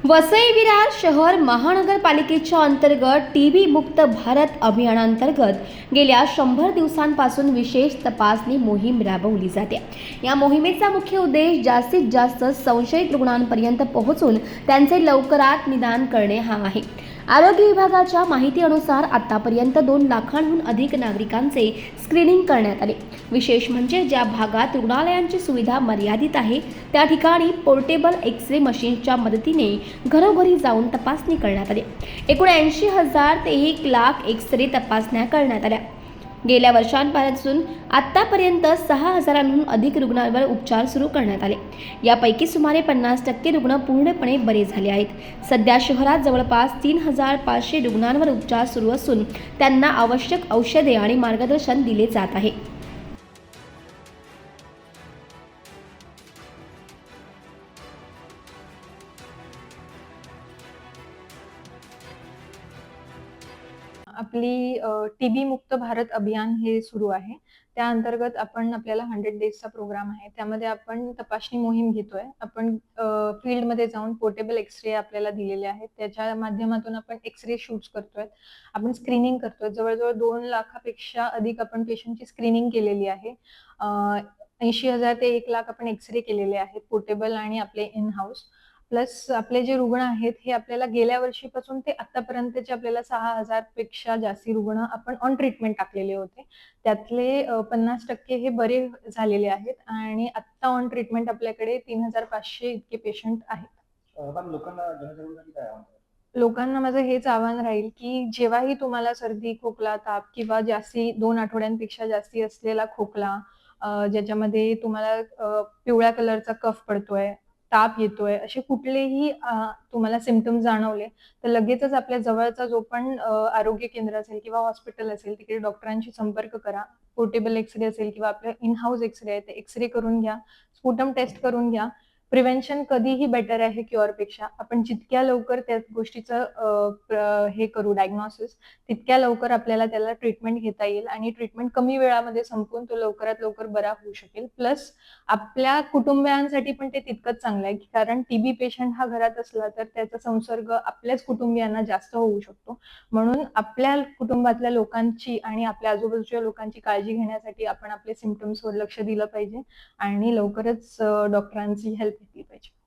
वसई विरार शहर महानगरपालिकेच्या अंतर्गत टीबी मुक्त भारत अभियानांतर्गत गेल्या 100 दिवसांपासून विशेष तपासणी मोहीम राबवली जाते। या मोहिमेचा मुख्य उद्देश जास्तीत जास्त संशयित रुग्णांपर्यंत पोहोचून त्यांचे लवकरात निदान करणे हा आहे। आरोग्य विभागाच्या माहितीनुसार आतापर्यंत 2 लाखांहून अधिक नागरिकांचे स्क्रीनिंग करण्यात आले। विशेष म्हणजे ज्या भागात रुग्णालयांची सुविधा मर्यादित आहे त्या ठिकाणी पोर्टेबल एक्स-रे मशीनच्या मदतीने घरोघरी जाऊन तपासणी करण्यात आली। एकूण 80,000 ते 1 लाख एक्स-रे तपासण्या करण्यात आल्या। गेल्या वर्षांपासून आतापर्यंत 6,000हून अधिक रुग्णांवर उपचार सुरू करण्यात आले। यापैकी सुमारे 50% रुग्ण पूर्णपणे बरे झाले आहेत। सध्या शहरात जवळपास 3,500 रुग्णांवर उपचार सुरू असून त्यांना आवश्यक औषधे आणि मार्गदर्शन दिले जात आहे। आपली टीबी मुक्त भारत अभियान हे सुरू आहे। त्या अंतर्गत आपल्याला 100 डेजचा प्रोग्राम आहे। त्यामध्ये आपण तपासणी मोहीम घेतोय। आपण फील्डमध्ये जाऊन पोर्टेबल एक्स-रे आपल्याला दिलेले आहेत। त्याच्या माध्यमातून आपण एक्स-रे शूट्स करतोय। आपण स्क्रीनिंग करतोय। जवळजवळ 2 लाखापेक्षा अधिक आपण पेशंटची स्क्रीनिंग केलेली आहे। 80,000 ते 1 लाख आपण एक्स-रे केलेले आहेत, पोर्टेबल आणि आपले इन हाऊस। प्लस आपले जे रुग्ण आहेत हे आपल्याला गेल्या वर्षीपासून ते आतापर्यंतचे आपल्याला 6,000 पेक्षा जास्ती रुग्ण आपण ऑन ट्रीटमेंट टाकलेले होते। त्यातले 50% हे बरे झालेले आहेत आणि आता ऑन ट्रीटमेंट आपल्याकडे 3,500 इतके पेशंट आहेत। लोकांना माझं हेच आव्हान राहील की जेव्हाही तुम्हाला सर्दी, खोकला, ताप किंवा जास्ती 2 आठवड्यांपेक्षा जास्ती असलेला खोकला, ज्याच्यामध्ये तुम्हाला पिवळ्या कलरचा कफ पडतोय, ताप येतोय, असे कुठलेही तुम्हाला सिम्पटम्स जाणवले तर लगेचच आपल्या जवळचा जो पण आरोग्य केंद्र असेल किंवा हॉस्पिटल असेल तिकडे डॉक्टरांशी संपर्क करा। पोर्टेबल एक्स-रे असेल किंवा आपलं इन हाऊस एक्स-रे आहे ते एक्स-रे करून घ्या, स्पुटम टेस्ट करून घ्या। प्रिव्हेन्शन कधीही बेटर आहे क्युअरपेक्षा। आपण जितक्या लवकर त्या गोष्टीचं हे करू डायग्नोसिस, तितक्या लवकर आपल्याला त्याला ट्रीटमेंट घेता येईल आणि ट्रीटमेंट कमी वेळामध्ये संपवून तो लवकरात लवकर बरा होऊ शकेल। प्लस आपल्या कुटुंबियांसाठी पण ते तितकंच चांगलं आहे, कारण टीबी पेशंट हा घरात असला तर त्याचा संसर्ग आपल्याच कुटुंबियांना जास्त होऊ शकतो। म्हणून आपल्या कुटुंबातल्या लोकांची आणि आपल्या आजूबाजूच्या लोकांची काळजी घेण्यासाठी आपण आपले सिम्पटम्सवर लक्ष दिलं पाहिजे आणि लवकरच डॉक्टरांची हेल्प घेतली पाहिजे।